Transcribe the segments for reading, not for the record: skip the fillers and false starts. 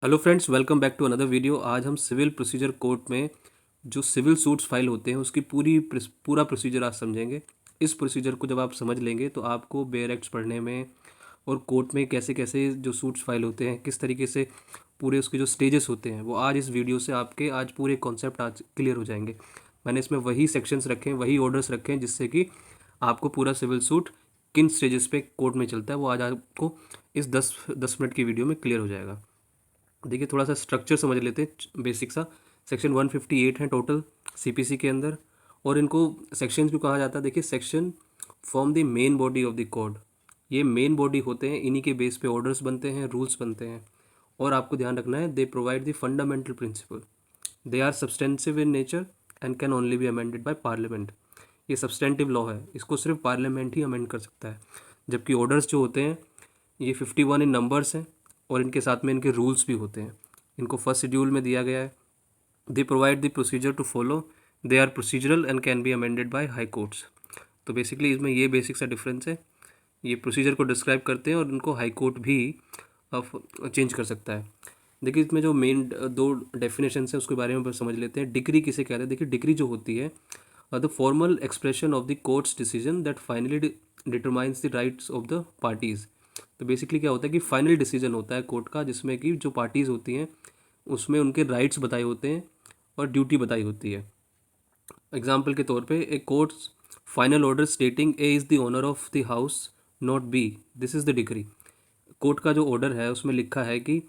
Hello friends, welcome back to another video. आज हम civil procedure court में जो सिविल सूट्स फाइल होते हैं उसकी पूरा प्रोसीजर आज समझेंगे। इस प्रोसीजर को जब आप समझ लेंगे तो आपको बेयर एक्ट्स पढ़ने में और कोर्ट में कैसे कैसे जो सूट्स फाइल होते हैं, किस तरीके से पूरे उसके जो स्टेजेस होते हैं, वो आज इस वीडियो से आपके आज पूरे कॉन्सेप्ट आज क्लियर हो जाएंगे। मैंने इसमें वही सेक्शंस रखे हैं, वही ऑर्डर्स रखे हैं, जिससे कि आपको पूरा सिविल सूट किन स्टेजेस पे कोर्ट में चलता है वो आज आपको इस 10 मिनट की वीडियो में क्लियर हो जाएगा। देखिए, थोड़ा सा स्ट्रक्चर समझ लेते हैं बेसिक सा। सेक्शन 158 है टोटल सीपीसी के अंदर, और इनको सेक्शन क्यों कहा जाता है? देखिए, section form the main body of the code. ये मेन बॉडी होते हैं, इन्हीं के बेस पे ऑर्डर्स बनते हैं, रूल्स बनते हैं। और आपको ध्यान रखना है, they provide the fundamental principle, they are substantive in nature and can only be amended by parliament. ये सब्सटेंटिव लॉ है, इसको सिर्फ पार्लियामेंट ही अमेंड कर सकता है। जबकि ऑर्डर्स जो होते हैं ये 51 इन नंबर्स हैं, और इनके साथ में इनके रूल्स भी होते हैं। इनको फर्स्ट शेड्यूल में दिया गया है। They provide the procedure to follow, they are procedural and can be amended by high courts. तो बेसिकली इसमें ये बेसिक सा डिफरेंस है। ये प्रोसीजर को डिस्क्राइब करते हैं और इनको हाई कोर्ट भी चेंज कर सकता है। देखिए, इसमें जो मेन दो डेफिनेशन है उसके बारे में समझ लेते हैं। डिक्री किसे कहते हैं? देखिए, डिक्री जो होती है the formal expression of the courts decision that finally determines the rights of the parties. तो बेसिकली क्या होता है कि फाइनल डिसीजन होता है कोर्ट का, जिसमें कि जो पार्टीज़ होती हैं उसमें उनके राइट्स बताए होते हैं और ड्यूटी बताई होती है। एग्जाम्पल के तौर पे, A court's final order stating A is the owner of the house not B, this is the decree. Court का जो ऑर्डर है उसमें लिखा है कि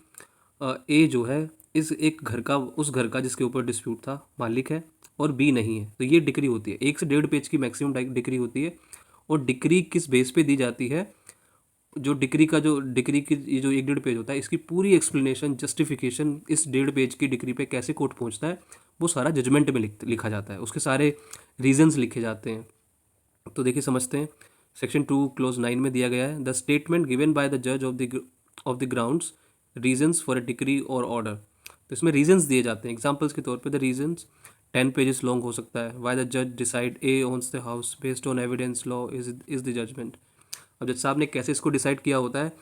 ए जो है इस एक घर का, उस घर का जिसके ऊपर डिस्प्यूट था, मालिक है, और बी नहीं है। तो ये डिक्री होती है। 1 से 1.5 पेज की मैक्सिमम डिक्री होती है। और डिक्री किस बेस पे दी जाती है? जो डिक्री की ये जो 1-1.5 पेज होता है, इसकी पूरी एक्सप्लेनेशन, जस्टिफिकेशन इस 1.5 पेज की डिक्री पे कैसे कोर्ट पहुंचता है वो सारा जजमेंट में लिखा जाता है। उसके सारे रीजंस लिखे जाते हैं। तो देखिए, समझते हैं। सेक्शन 2 क्लोज 9 में दिया गया है, the statement given by the जज of the grounds reasons for a decree और ऑर्डर। तो इसमें रीजंस दिए जाते हैं। एग्जाम्पल्स के तौर पे, द रीजंस 10 पेजेस लॉन्ग हो सकता है। वाई द जज decide A owns the house based on evidence law is the judgment. अब जज साहब ने कैसे इसको डिसाइड किया होता है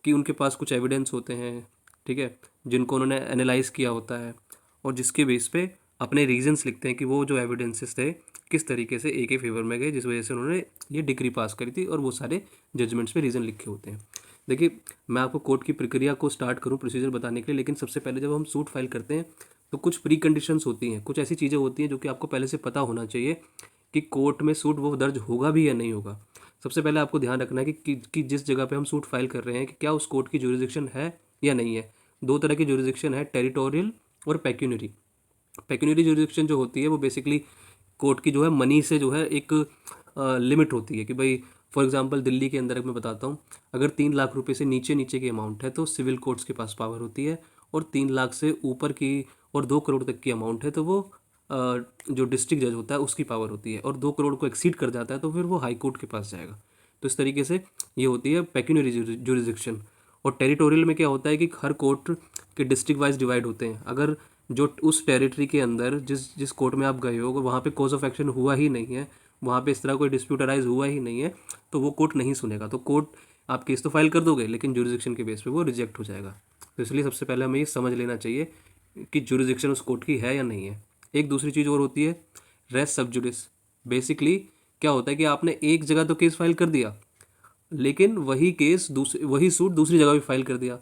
कि उनके पास कुछ एविडेंस होते हैं, ठीक है, जिनको उन्होंने एनालाइज किया होता है, और जिसके बेस पे अपने रीजंस लिखते हैं कि वो जो एविडेंसेस थे किस तरीके से ए के फेवर में गए, जिस वजह से उन्होंने ये डिग्री पास करी थी, और वो सारे जजमेंट्स पे रीज़न लिखे होते हैं। देखिए, मैं आपको कोर्ट की प्रक्रिया को स्टार्ट करूं प्रोसीजर बताने के लिए, लेकिन सबसे पहले जब हम सूट फाइल करते हैं तो कुछ प्री कंडीशंस होती हैं, कुछ ऐसी चीज़ें होती हैं जो कि आपको पहले से पता होना चाहिए कि कोर्ट में सूट वो दर्ज होगा भी या नहीं होगा। सबसे पहले आपको ध्यान रखना है कि जिस जगह पे हम सूट फाइल कर रहे हैं कि क्या उस कोर्ट की जुरिडिक्शन है या नहीं है। दो तरह की जुरिडिक्शन है, टेरिटोरियल और पेक्यूनरी। पेक्यूनरी जुरिडिक्शन जो होती है वो बेसिकली कोर्ट की जो है मनी से जो है एक लिमिट होती है कि भाई, फॉर एग्जांपल दिल्ली के अंदर मैं बताता हूँ, अगर 3 लाख रुपए से नीचे नीचे की अमाउंट है तो सिविल कोर्ट्स के पास पावर होती है, और 3 लाख से ऊपर की और 2 करोड़ तक की अमाउंट है तो वो जो डिस्ट्रिक्ट जज होता है उसकी पावर होती है, और 2 करोड़ को एक्सीड कर जाता है तो फिर वो हाई कोर्ट के पास जाएगा। तो इस तरीके से ये होती है पेक्यूनरी जुरिडिक्शन। और टेरिटोरियल में क्या होता है कि हर कोर्ट के डिस्ट्रिक्ट वाइज डिवाइड होते हैं। अगर जो उस टेरिटरी के अंदर जिस जिस कोर्ट में आप गए हो, अगर वहाँ पे कॉज ऑफ एक्शन हुआ ही नहीं है, वहाँ पे इस तरह कोई डिस्प्यूट अराइज हुआ ही नहीं है, तो वो कोर्ट नहीं सुनेगा। तो कोर्ट, आप केस तो फाइल कर दोगे लेकिन जुरिडिक्शन के बेस पे वो रिजेक्ट हो जाएगा। तो इसलिए सबसे पहले हमें ये समझ लेना चाहिए कि जुरिडिक्शन उस कोर्ट की है या नहीं है। एक दूसरी चीज़ और होती है, रेस सब जुडिस। बेसिकली क्या होता है कि आपने एक जगह तो केस फाइल कर दिया, लेकिन वही केस वही सूट दूसरी जगह भी फाइल कर दिया।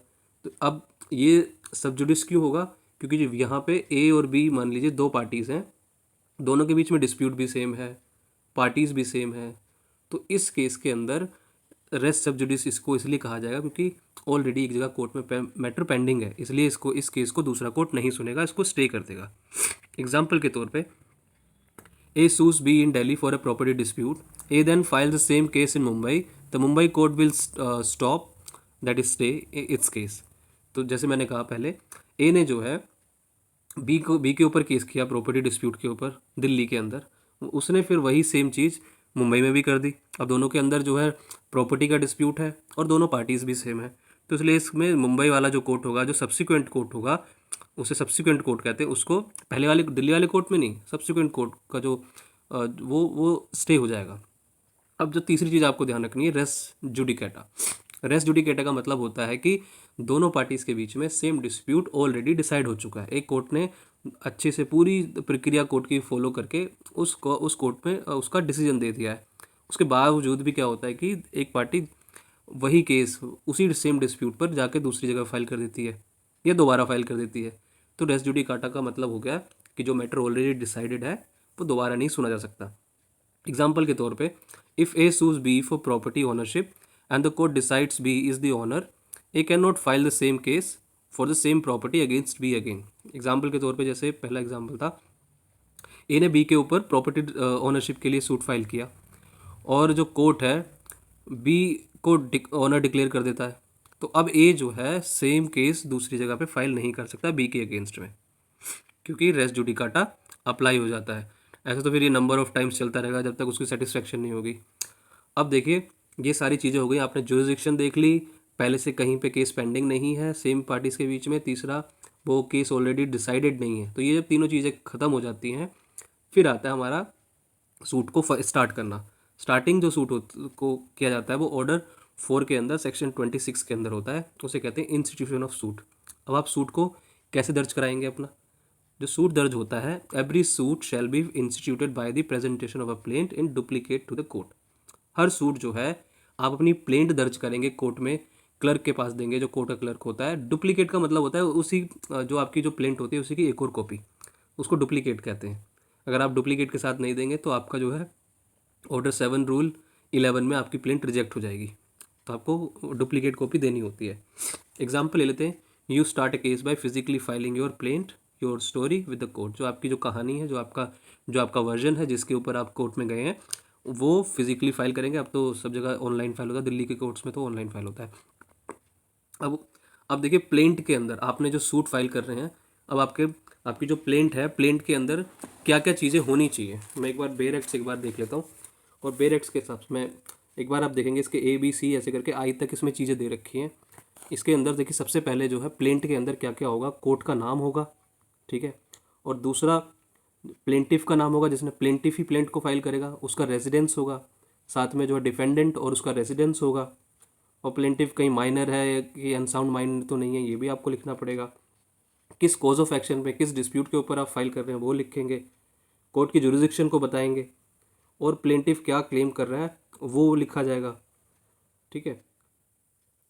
तो अब ये सब जुडिस क्यों होगा? क्योंकि जो यहाँ पे ए और बी, मान लीजिए 2 पार्टीज़ हैं, दोनों के बीच में डिस्प्यूट भी सेम है, पार्टीज़ भी सेम है। तो इस केस के अंदर रेस्ट सब जुडिस इसको इसलिए कहा जाएगा क्योंकि ऑलरेडी एक जगह कोर्ट में मैटर पेंडिंग है, इसलिए इसको, इस केस को दूसरा कोर्ट नहीं सुनेगा, इसको स्टे कर देगा। एग्जाम्पल के तौर पे, A sues B in Delhi for a property dispute. A then files the same case in Mumbai. The Mumbai court will stop, that is stay its case. तो जैसे मैंने कहा पहले, A ने जो है बी के ऊपर केस किया प्रॉपर्टी डिस्प्यूट के ऊपर दिल्ली के अंदर, उसने फिर वही सेम चीज़ मुंबई में भी कर दी। अब दोनों के अंदर जो है प्रॉपर्टी का डिस्प्यूट है और दोनों पार्टीज़ भी सेम है, तो इसलिए इसमें मुंबई वाला जो कोर्ट होगा, जो सब्सिक्वेंट कोर्ट होगा, उसे सब्सिक्वेंट कोर्ट कहते हैं। उसको पहले वाले दिल्ली वाले कोर्ट में नहीं, सब्सिक्वेंट कोर्ट का जो वो स्टे हो जाएगा। अब जो तीसरी चीज़ आपको ध्यान रखनी है, रेस जुडिकेटा। रेस जुडिकेटा का मतलब होता है कि दोनों पार्टीज़ के बीच में सेम डिस्प्यूट ऑलरेडी डिसाइड हो चुका है। एक कोर्ट ने अच्छे से पूरी प्रक्रिया कोर्ट की फॉलो करके उस कोर्ट में उसका डिसीजन दे दिया है। उसके बावजूद भी क्या होता है कि एक पार्टी वही केस उसी सेम डिस्प्यूट पर जाके दूसरी जगह फाइल कर देती है या दोबारा फाइल कर देती है। तो रेस जुडिकाटा का मतलब हो गया कि जो मैटर ऑलरेडी डिसाइडेड है वो दोबारा नहीं सुना जा सकता। एग्जाम्पल के तौर पे, if A sues B for property ownership and the court decides B is the owner, A can not file the same case for the same property against B again. Example के तौर पे जैसे पहला example था, ए ने B के ऊपर property ownership के लिए सूट फाइल किया और जो कोर्ट है बी को ऑनर डिक्लेयर कर देता है, तो अब ए जो है सेम केस दूसरी जगह पे फाइल नहीं कर सकता बी के अगेंस्ट में, क्योंकि रेस जुडिकाटा अप्लाई हो जाता है। ऐसे तो फिर ये नंबर ऑफ टाइम्स चलता रहेगा जब तक उसकी सेटिस्फेक्शन नहीं होगी। अब देखिए, ये सारी चीज़ें हो गई, आपने जुरिसडिक्शन देख ली, पहले से कहीं पे केस पेंडिंग नहीं है सेम पार्टीज़ के बीच में, तीसरा वो केस ऑलरेडी डिसाइडेड नहीं है। तो ये जब तीनों चीज़ें ख़त्म हो जाती हैं फिर आता है हमारा सूट को स्टार्ट करना। स्टार्टिंग जो सूट को किया जाता है वो ऑर्डर 4 के अंदर सेक्शन 26 के अंदर होता है, उसे कहते हैं इंस्टीट्यूशन ऑफ सूट। अब आप सूट को कैसे दर्ज कराएंगे अपना? जो सूट दर्ज होता है, every suit shall be instituted by the presentation of a plaint in duplicate to the court. हर सूट जो है आप अपनी प्लेंट दर्ज करेंगे कोर्ट में, क्लर्क के पास देंगे, जो कोर्ट का क्लर्क होता है। डुप्लीकेट का मतलब होता है उसी जो आपकी जो प्लेंट होती है उसी की एक और कॉपी, उसको डुप्लीकेट कहते हैं। अगर आप डुप्लीकेट के साथ नहीं देंगे तो आपका जो है ऑर्डर 7 रूल 11 में आपकी प्लेंट रिजेक्ट हो जाएगी, तो आपको डुप्लीकेट कॉपी देनी होती है। एग्जाम्पल ले लेते हैं, you start a case by physically filing your plaint your story with the court. जो आपकी जो कहानी है, जो आपका वर्जन है जिसके ऊपर आप कोर्ट में गए हैं, वो फिजिकली फाइल करेंगे। अब तो सब जगह ऑनलाइन फाइल होता है, दिल्ली के कोर्ट्स में तो ऑनलाइन फाइल होता है। अब अब देखिए, प्लेंट के अंदर आपने जो सूट फाइल कर रहे हैं, अब आपकी जो प्लेंट है, प्लेंट के अंदर क्या क्या चीज़ें होनी चाहिए, मैं एक बार बेयर एक्ट से एक बार देख लेता हूँ। और बेयर एक्ट के हिसाब से मैं एक बार आप देखेंगे, इसके ABC ऐसे करके आई तक इसमें चीज़ें दे रखी हैं। इसके अंदर देखिए, सबसे पहले जो है प्लेंट के अंदर क्या क्या होगा, कोर्ट का नाम होगा, ठीक है। और दूसरा प्लेंटिफ का नाम होगा, जिसने प्लेंटिफ ही प्लेंट को फाइल करेगा, उसका रेजिडेंस होगा। साथ में जो है डिफेंडेंट और उसका रेजिडेंस होगा। और प्लेंटिफ कहीं माइनर है कि अनसाउंड माइनर तो नहीं है, ये भी आपको लिखना पड़ेगा। किस कॉज ऑफ एक्शन पे, किस डिस्प्यूट के ऊपर आप फाइल कर रहे हैं वो लिखेंगे। कोर्ट की जुरिसडिक्शन को बताएंगे और प्लेंटिफ क्या क्लेम कर रहा है वो लिखा जाएगा, ठीक है।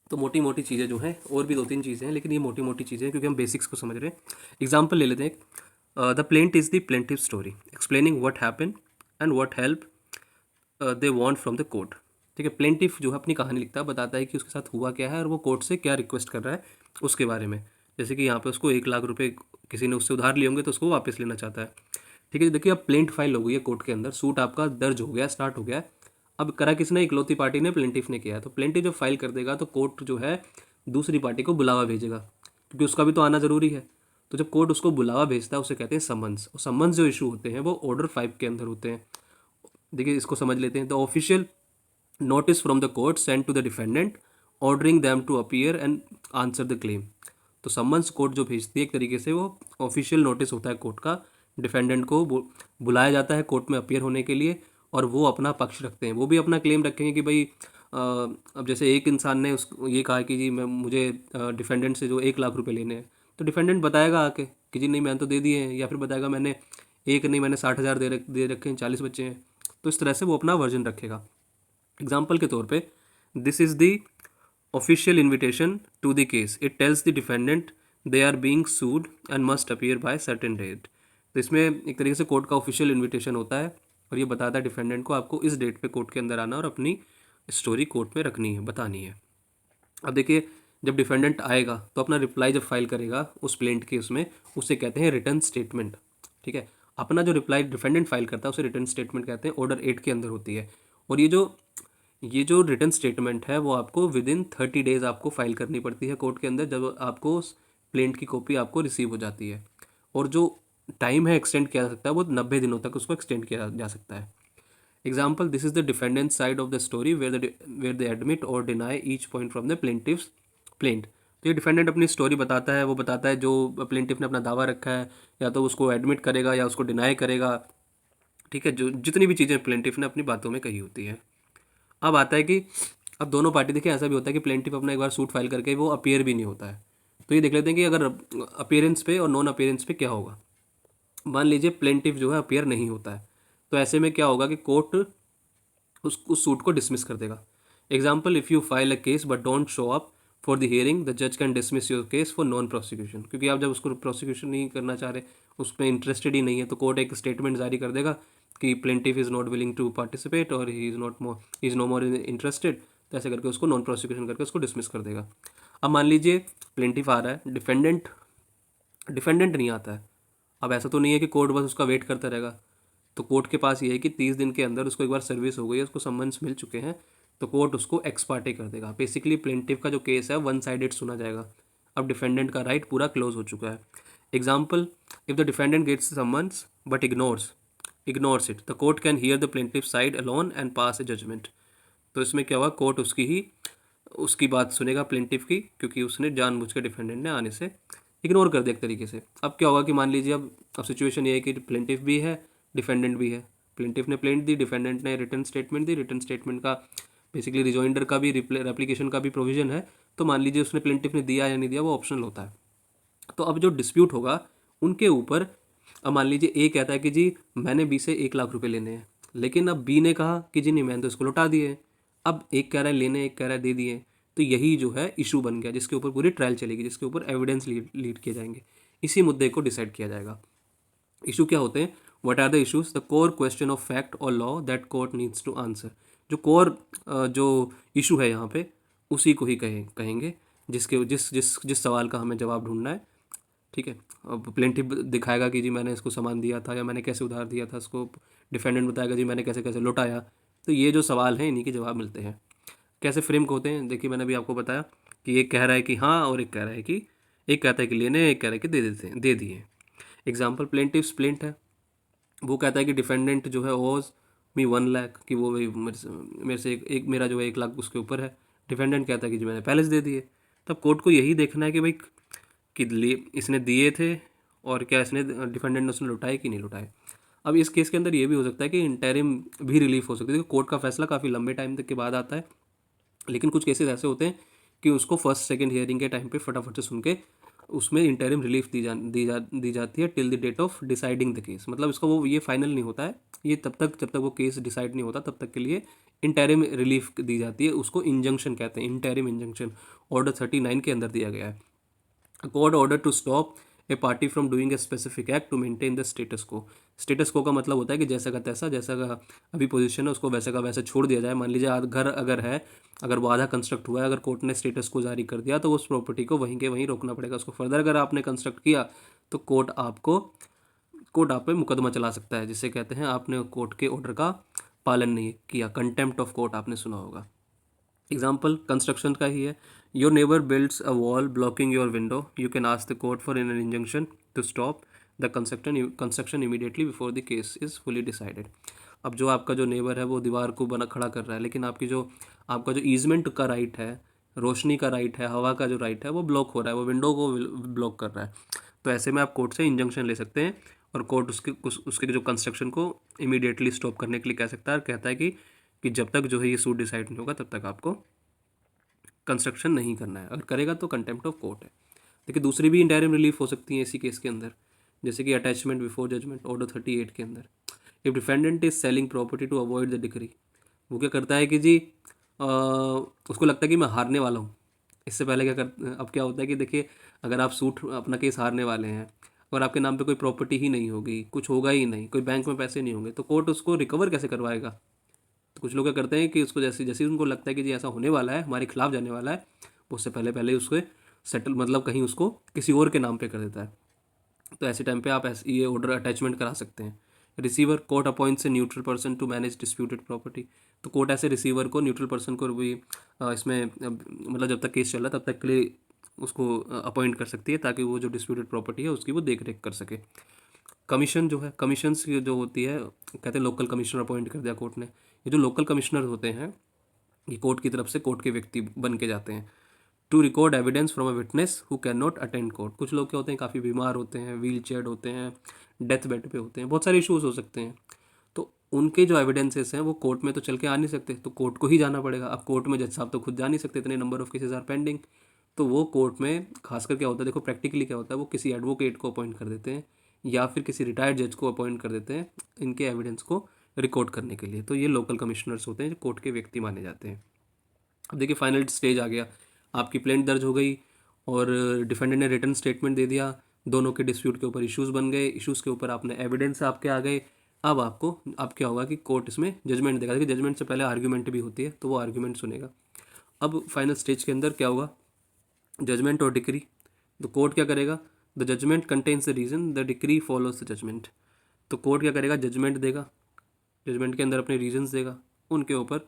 तो मोटी मोटी चीज़ें जो हैं, और भी 2-3 चीज़ें हैं लेकिन ये मोटी मोटी चीज़ें हैं क्योंकि हम बेसिक्स को समझ रहे हैं। एग्जाम्पल ले लेते हैं, the plaint is the plaintiff story explaining what happen and what help they want from the court, ठीक है। प्लेंटिफ जो है अपनी कहानी लिखता है, बताता है कि उसके साथ हुआ क्या है और वो कोर्ट से क्या रिक्वेस्ट कर रहा है उसके बारे में। जैसे कि यहाँ पे उसको 1 लाख रुपए किसी ने उससे उधार लिए होंगे तो उसको वापस लेना चाहता है, ठीक है। देखिए, अब प्लेंट फाइल हो गई है कोर्ट के अंदर, सूट आपका दर्ज हो गया, स्टार्ट हो गया है। अब करा किसने? इकलौती पार्टी ने, प्लेंटिफ ने किया है। तो प्लेंटिफ जब फाइल कर देगा तो कोर्ट जो है दूसरी पार्टी को बुलावा भेजेगा, क्योंकि उसका भी तो आना ज़रूरी है। तो जब कोर्ट उसको बुलावा भेजता है उसे कहते हैं समन्स। और समन्स जो इशू होते हैं वो ऑर्डर 5 के अंदर होते हैं। देखिए, इसको समझ लेते हैं। The official notice from the court send to the defendant ordering them to appear and answer the claim. तो समन्स कोर्ट जो भेजती है एक तरीके से वो ऑफिशियल नोटिस होता है कोर्ट का, डिफेंडेंट को बुलाया जाता है कोर्ट में अपीयर होने के लिए और वो अपना पक्ष रखते हैं। वो भी अपना क्लेम रखेंगे कि भाई अब जैसे एक इंसान ने उस ये कहा कि जी मुझे डिफेंडेंट से जो 1 लाख रुपए लेने हैं, तो डिफेंडेंट बताएगा आके कि जी नहीं मैंने तो दे दिए हैं, या फिर बताएगा मैंने एक नहीं मैंने 60,000 दे रखे हैं, 40 बच्चे हैं। तो इस तरह से वो अपना वर्जन रखेगा। एग्जाम्पल के तौर पे, this is the official invitation to the case, it tells the defendant they are being sued and must appear by certain date. तो इसमें एक तरीके से कोर्ट का ऑफिशियल इन्विटेशन होता है और ये बताता है डिफेंडेंट को आपको इस डेट पे कोर्ट के अंदर आना और अपनी स्टोरी कोर्ट में रखनी है, बतानी है। अब देखिए, जब डिफेंडेंट आएगा तो अपना रिप्लाई जब फाइल करेगा उस प्लेंट के उसमें, उसे कहते हैं रिटर्न स्टेटमेंट, ठीक है। अपना जो रिप्लाई डिफेंडेंट फाइल करता है उसे रिटर्न स्टेटमेंट कहते हैं, ऑर्डर 8 के अंदर होती है। और ये जो रिटर्न स्टेटमेंट है वो आपको विद इन 30 डेज आपको फाइल करनी पड़ती है कोर्ट के अंदर, जब आपको उस प्लेंट की कॉपी आपको रिसीव हो जाती है। और जो टाइम है एक्सटेंड किया जा सकता है वो 90 दिनों तक उसको एक्सटेंड किया जा सकता है। Example, this is the defendant side of the story where they admit और deny each point from the plaintiff's plaint. तो ये डिफेंडेंट अपनी स्टोरी बताता है, वो बताता है जो प्लेंटिफ ने अपना दावा रखा है, या तो उसको एडमिट करेगा या उसको डिनाई करेगा, ठीक है। जो जितनी भी चीज़ें प्लेंटिफ ने अपनी बातों में कही होती है। अब आता है कि अब दोनों पार्टी देखिए, ऐसा भी होता है कि प्लेंटिफ अपना एक बार सूट फाइल करके वो अपीयर भी नहीं होता है। तो ये देख लेते हैं कि अगर अपीयरेंस पे और नॉन अपीयरेंस पे क्या होगा। मान लीजिए प्लेंटिफ जो है अपीयर नहीं होता है, तो ऐसे में क्या होगा कि कोर्ट उस सूट को डिसमिस कर देगा। Example, if you file a case but don't show up for the hearing, the जज can dismiss your case for non prosecution. क्योंकि आप जब उसको प्रोसिक्यूशन नहीं करना चाह रहे, उसमें इंटरेस्टेड ही नहीं है, तो कोर्ट एक स्टेटमेंट जारी कर देगा कि plaintiff is not willing to participate और he is no more interested. तो ऐसे करके उसको नॉन प्रोसिक्यूशन करके उसको डिसमिस कर देगा। अब मान लीजिए प्लेंटिफ आ रहा है, डिफेंडेंट डिफेंडेंट नहीं आता है। अब ऐसा तो नहीं है कि कोर्ट बस उसका वेट करता रहेगा। तो कोर्ट के पास ये है कि 30 दिन के अंदर उसको एक बार सर्विस हो गई है, उसको समन्स मिल चुके हैं, तो कोर्ट उसको एक्स पार्टे कर देगा। बेसिकली प्लेंटिफ का जो केस है वन साइडेड सुना जाएगा। अब डिफेंडेंट का राइट पूरा क्लोज हो चुका है। Example, if the defendant gets summons but ignores it, the court can hear the plaintiff side alone and pass a judgment. तो इसमें क्या हुआ, कोर्ट उसकी बात सुनेगा प्लेंटिफ की, क्योंकि उसने जानबूझ के डिफेंडेंट ने आने से इग्नोर कर दिया एक तरीके से। अब क्या होगा कि मान लीजिए अब सिचुएशन ये है कि प्लेंटिफ भी है, डिफेंडेंट भी है। प्लेंटिफ ने प्लेंट दी, डिफेंडेंट ने रिटर्न स्टेटमेंट दी। रिटर्न स्टेटमेंट का बेसिकली रिजॉइंडर का भी रेप्लिकेशन का भी प्रोविजन है। तो मान लीजिए उसने प्लेंटिफ ने दिया या नहीं दिया, वो ऑप्शनल होता है। तो अब जो डिस्प्यूट होगा उनके ऊपर, अब मान लीजिए ए कहता है कि जी मैंने बी से 1 लाख रुपए लेने हैं, लेकिन अब बी ने कहा कि जी नहीं मैंने तो इसको लौटा दिए। अब एक कह रहा है लेने, एक कह रहा है दे दिए। तो यही जो है इशू बन गया, जिसके ऊपर पूरी ट्रायल चलेगी, जिसके ऊपर एविडेंस लीड किए जाएंगे। इसी मुद्दे को डिसाइड किया जाएगा। इशू क्या होते हैं, what are the issues, the core question of fact और law that court needs to answer. जो कोर जो इशू है यहाँ पे, उसी को ही कहेंगे, जिसके जिस जिस जिस सवाल का हमें जवाब ढूंढना है। ठीक है। अब प्लेंटिफ दिखाएगा कि जी मैंने इसको सामान दिया था या मैंने कैसे उधार दिया था इसको। डिफेंडेंट बताएगा जी मैंने कैसे कैसे लौटाया। तो ये जो सवाल हैं इन्हीं के जवाब मिलते हैं। कैसे फ्रेम होते हैं, देखिए मैंने भी आपको बताया कि एक कह रहा है कि हाँ और एक कह रहा है कि, एक कहता है कि लेने, एक कह रहा है कि दे देते हैं, दे दिए। एग्जाम्पल, प्लेंटिव स्प्लिंट है, वो कहता है कि डिफेंडेंट जो है ओज मी 1 लाख, कि वो भाई मेरे से एक मेरा जो है 1 लाख उसके ऊपर है। डिफेंडेंट कहता है कि जी मैंने पहले से दे दिए। तब कोर्ट को यही देखना है कि भाई कि इसने दिए थे और क्या इसने डिफेंडेंट ने उसने लुटाए कि नहीं लुटाए। अब इस केस के अंदर ये भी हो सकता है कि इंटरिम भी रिलीफ हो सकती है, क्योंकि कोर्ट का फैसला काफ़ी लंबे टाइम तक के बाद आता है। लेकिन कुछ केसेस ऐसे होते हैं कि उसको फर्स्ट सेकंड हियरिंग के टाइम पे फटाफट से सुन के उसमें इंटरिम रिलीफ दी जाती है till the date of deciding the case. मतलब इसका वो ये फाइनल नहीं होता है, ये तब तक जब तक वो केस डिसाइड नहीं होता तब तक के लिए इंटरिम रिलीफ दी जाती है। उसको इंजंक्शन कहते हैं, इंटरिम इंजंक्शन। ऑर्डर 39 के अंदर दिया गया है। A court order to stop a party from doing a specific act to maintain the status quo। Status को का मतलब होता है कि जैसा का तैसा, जैसा का अभी पोजीशन है उसको वैसा का वैसा छोड़ दिया जाए। मान लीजिए घर अगर है, अगर वो आधा कंस्ट्रक्ट हुआ है, अगर कोर्ट ने स्टेटस को जारी कर दिया तो उस प्रॉपर्टी को वहीं के वहीं रोकना पड़ेगा। उसको फर्दर अगर आपने कंस्ट्रक्ट किया तो कोर्ट आप पे मुकदमा चला सकता है, जिसे कहते हैं आपने कोर्ट के ऑर्डर का पालन नहीं किया। कंटेम्प्ट ऑफ कोर्ट आपने सुना होगा। एग्जाम्पल कंस्ट्रक्शन का ही है, your neighbour builds a wall blocking your window, you can ask the court for an injunction to stop the construction immediately before the case is fully decided. अब जो आपका जो नेबर है वो दीवार को बना खड़ा कर रहा है, लेकिन आपका जो ईजमेंट का राइट है, रोशनी का राइट है, हवा का जो राइट है वो ब्लॉक हो रहा है, वो विंडो को ब्लॉक कर रहा है। तो ऐसे में आप कोर्ट से इंजंक्शन ले सकते हैं और कोर्ट उसके जो कंस्ट्रक्शन को इमीडिएटली स्टॉप करने के लिए कह सकता है, और कहता है कि जब तक जो है ये सूट डिसाइड नहीं होगा तब तक आपको कंस्ट्रक्शन नहीं करना है। अगर करेगा तो कंटेम्प्ट ऑफ कोर्ट है। देखिए दूसरी भी इंटरिम रिलीफ हो सकती है इसी केस के अंदर, जैसे कि अटैचमेंट बिफोर जजमेंट, ऑर्डर 38 के अंदर। If defendant is selling property to avoid the decree, वो क्या करता है कि जी उसको लगता है कि मैं हारने वाला हूँ। इससे पहले अब क्या होता है कि देखिए अगर आप सूट अपना केस हारने वाले हैं और आपके नाम पे कोई प्रॉपर्टी ही नहीं होगी, कुछ होगा ही नहीं, कोई बैंक में पैसे नहीं होंगे, तो कोर्ट उसको रिकवर कैसे करवाएगा। तो कुछ लोग क्या करते हैं कि उसको जैसे जैसे उनको लगता है कि जी ऐसा होने वाला है, हमारे खिलाफ जाने वाला है, वो उससे पहले पहले उसको सेटल, मतलब कहीं उसको किसी और के नाम पे कर देता है। तो ऐसे टाइम पे आप ऐसे ये ऑर्डर अटैचमेंट करा सकते हैं। Receiver, court appoints a neutral person to manage disputed property. तो कोर्ट ऐसे रिसीवर को, न्यूट्रल पर्सन को भी इसमें मतलब जब तक केस चल रहा है तब तक के लिए उसको अपॉइंट कर सकती है, ताकि वो जो डिस्प्यूटेड प्रॉपर्टी है उसकी वो देख रेख कर सके। कमीशन जो है, कमीशंस की जो होती है, कहते हैं लोकल कमिश्नर अपॉइंट कर दिया कोर्ट ने। ये जो लोकल कमिश्नर होते हैं ये कोर्ट की तरफ से कोर्ट के व्यक्ति बन के जाते हैं। To record evidence from a witness who can not attend court. कुछ लोग क्या होते हैं, काफ़ी बीमार होते हैं, व्हील चेयर होते हैं, डेथ बेड पे होते हैं, बहुत सारे इश्यूज हो सकते हैं। तो उनके जो एविडेंसेस हैं वो कोर्ट में तो चल के आ नहीं सकते, तो कोर्ट को ही जाना पड़ेगा। अब कोर्ट में जज साहब तो खुद जा नहीं सकते, इतने number of cases are pending. तो वो कोर्ट में खासकर क्या होता है, देखो प्रैक्टिकली क्या होता है, वो किसी एडवोकेट को अपॉइंट कर देते हैं या फिर किसी रिटायर्ड जज को अपॉइंट कर देते हैं इनके एविडेंस को रिकॉर्ड करने के लिए। तो ये लोकल कमिश्नर्स होते हैं जो कोर्ट के व्यक्ति माने जाते हैं। अब देखिए फाइनल स्टेज आ गया, आपकी प्लेंट दर्ज हो गई और डिफेंडेंट ने रिटन स्टेटमेंट दे दिया, दोनों के डिस्प्यूट के ऊपर इश्यूज बन गए, इश्यूज के ऊपर आपने एविडेंस आपके आ गए। अब क्या होगा कि कोर्ट इसमें जजमेंट देगा। देखिए जजमेंट से पहले आर्ग्यूमेंट भी होती है, तो वो आर्ग्यूमेंट सुनेगा। अब फाइनल स्टेज के अंदर क्या होगा, जजमेंट और डिक्री। तो कोर्ट क्या करेगा, the judgement contains the reason, the decree follows the judgement. तो कोर्ट क्या करेगा, जजमेंट देगा, जजमेंट के अंदर अपने रीजंस देगा, उनके ऊपर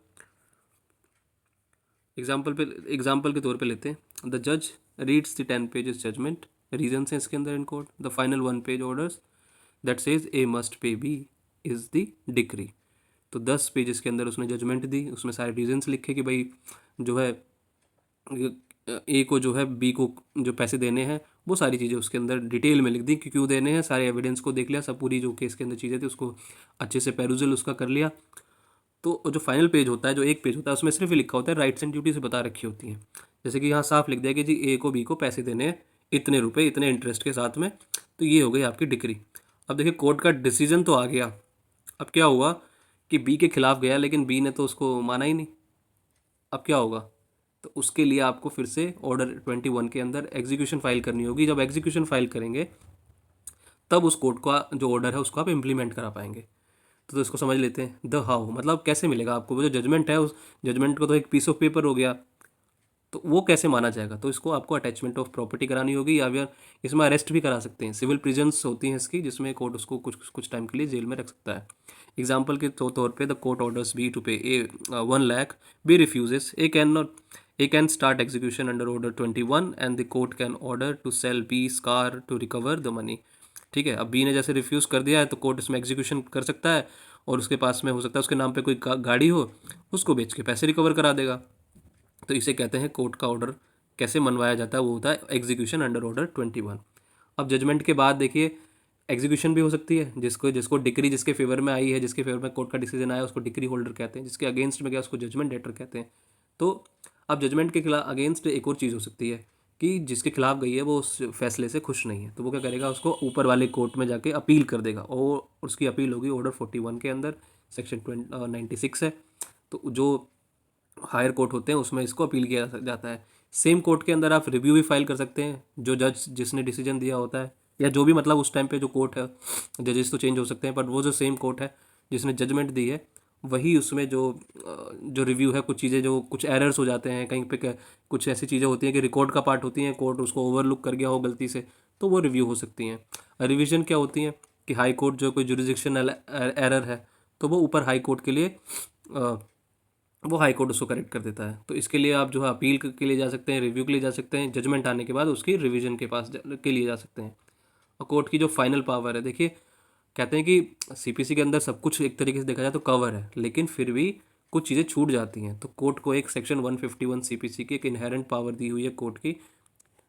एग्जाम्पल के तौर पे लेते हैं, द जज reads the 10 pages judgement, reason है इसके अंदर in court, the final 1 page orders that says A must pay B is the decree. तो 10 पेजेस के अंदर उसने जजमेंट दी, उसमें सारे रीजंस लिखे कि भाई जो है ए को जो है बी को जो पैसे देने हैं, वो सारी चीज़ें उसके अंदर डिटेल में लिख दी कि क्यों देने हैं, सारे एविडेंस को देख लिया, सब पूरी जो केस के अंदर चीज़ें थी उसको अच्छे से पेरुजल उसका कर लिया। तो जो फाइनल पेज होता है, जो एक पेज होता है, उसमें सिर्फ ये लिखा होता है, राइट्स एंड ड्यूटीज बता रखी होती हैं। जैसे कि यहाँ साफ लिख दिया कि जी ए को बी को पैसे देने हैं, इतने रुपए इतने इंटरेस्ट के साथ में। तो ये हो गई आपकी डिक्री। अब देखिए कोर्ट का डिसीजन तो आ गया। अब क्या हुआ कि बी के खिलाफ गया, लेकिन बी ने तो उसको माना ही नहीं। अब क्या होगा, तो उसके लिए आपको फिर से ऑर्डर 21 के अंदर एग्जीक्यूशन फाइल करनी होगी। जब एग्जीक्यूशन फाइल करेंगे तब उस कोर्ट का जो ऑर्डर है उसको आप इम्प्लीमेंट करा पाएंगे। तो इसको समझ लेते हैं, द हाउ मतलब कैसे मिलेगा आपको, वो जो जजमेंट है उस जजमेंट को तो एक पीस ऑफ पेपर हो गया, तो वो कैसे माना जाएगा। तो इसको आपको अटैचमेंट ऑफ प्रॉपर्टी करानी होगी, या फिर इसमें अरेस्ट भी करा सकते हैं। सिविल प्रिजन्स होती हैं इसकी, जिसमें कोर्ट उसको कुछ कुछ टाइम के लिए जेल में रख सकता है। एग्जाम्पल के तौर पे, the court orders B to pay A 1 lakh, B refuses, A can start execution under order 21 and the court can order to sell B's car to recover the money. ठीक है, अब बी ने जैसे रिफ्यूज़ कर दिया है तो कोर्ट इसमें एग्जीक्यूशन कर सकता है, और उसके पास में हो सकता है उसके नाम पे कोई गाड़ी हो, उसको बेच के पैसे रिकवर करा देगा। तो इसे कहते हैं कोर्ट का ऑर्डर कैसे मनवाया जाता है, वो होता है एग्जीक्यूशन अंडर ऑर्डर 21। अब जजमेंट के बाद देखिए एग्जीक्यूशन भी हो सकती है, जिसको जिसको डिक्री जिसके फेवर में आई है, जिसके फेवर में कोर्ट का डिसीजन आया, उसको डिक्री होल्डर कहते हैं, जिसके अगेंस्ट में गया उसको जजमेंट डेटर कहते हैं। तो अब जजमेंट के खिलाफ अगेंस्ट एक और चीज़ हो सकती है कि जिसके खिलाफ गई है वो उस फैसले से खुश नहीं है, तो वो क्या करेगा, उसको ऊपर वाले कोर्ट में जाके अपील कर देगा, और उसकी अपील होगी ऑर्डर 41 के अंदर, सेक्शन 96 है। तो जो हायर कोर्ट होते हैं उसमें इसको अपील किया जाता है। सेम कोर्ट के अंदर आप रिव्यू भी फाइल कर सकते हैं, जो जज जिसने डिसीजन दिया होता है, या जो भी मतलब उस टाइम पे जो कोर्ट है, जजेस तो चेंज हो सकते हैं, बट वो जो सेम कोर्ट है जिसने जजमेंट दी है, वही उसमें जो रिव्यू है, कुछ चीज़ें जो कुछ एरर्स हो जाते हैं कहीं पे, कुछ ऐसी चीज़ें होती हैं कि रिकॉर्ड का पार्ट होती हैं, कोर्ट उसको ओवरलुक कर गया हो गलती से, तो वो रिव्यू हो सकती हैं। रिवीजन क्या होती हैं कि हाई कोर्ट जो कोई जुरिडिक्शनल एरर है, तो वो ऊपर हाई कोर्ट के लिए वो हाई कोर्ट उसको करेक्ट कर देता है। तो इसके लिए आप जो है अपील के लिए जा सकते हैं, रिव्यू के लिए जा सकते हैं, जजमेंट आने के बाद उसकी रिवीजन के पास के लिए जा सकते हैं। और कोर्ट की जो फाइनल पावर है, देखिए कहते हैं कि सीपीसी के अंदर सब कुछ एक तरीके से देखा जाए तो कवर है, लेकिन फिर भी कुछ चीज़ें छूट जाती हैं। तो कोर्ट को एक सेक्शन 151 सीपीसी की एक इनहेरेंट पावर दी हुई है कोर्ट की,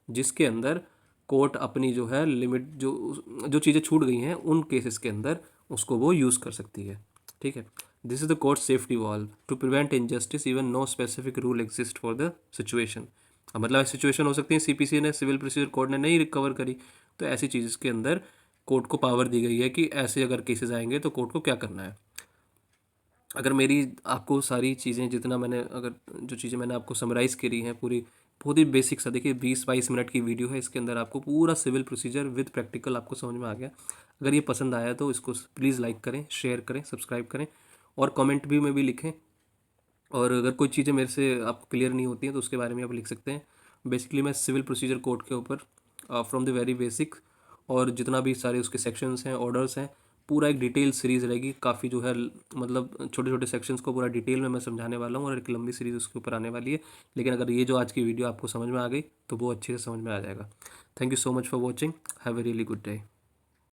जिसके अंदर कोर्ट अपनी जो है लिमिट, जो जो चीज़ें छूट गई हैं उन केसेस के अंदर उसको वो यूज़ कर सकती है। ठीक है, this is the court safety valve to prevent injustice even no specific rule exist for the situation. अब मतलब ऐसी सिचुएशन हो सकती है सीपीसी ने, सिविल प्रोसीजर कोर्ट ने नहीं रिकवर करी, तो ऐसी चीज़ के अंदर कोर्ट को पावर दी गई है कि ऐसे अगर केसेस आएंगे तो कोर्ट को क्या करना है। अगर मेरी आपको सारी चीज़ें जितना मैंने अगर जो चीज़ें मैंने आपको समराइज़ करी हैं पूरी, बहुत ही बेसिक सा, देखिए 20-22 मिनट की वीडियो है, इसके अंदर आपको पूरा सिविल प्रोसीजर विद प्रैक्टिकल आपको समझ में आ गया। अगर ये पसंद आया तो इसको प्लीज़ लाइक करें, शेयर करें, सब्सक्राइब करें, और कमेंट भी में भी लिखें। और अगर कोई चीज़ें मेरे से आपको क्लियर नहीं होती हैं तो उसके बारे में आप लिख सकते हैं। बेसिकली मैं सिविल प्रोसीजर कोड के ऊपर फ्रॉम द वेरी बेसिक, और जितना भी सारे उसके सेक्शंस हैं, ऑर्डर्स हैं, पूरा एक डिटेल सीरीज़ रहेगी। काफ़ी जो है मतलब छोटे छोटे सेक्शंस को पूरा डिटेल में मैं समझाने वाला हूँ, और एक लंबी सीरीज़ उसके ऊपर आने वाली है। लेकिन अगर ये जो आज की वीडियो आपको समझ में आ गई तो वो अच्छे से समझ में आ जाएगा। Thank you so much for watching, have a really good day.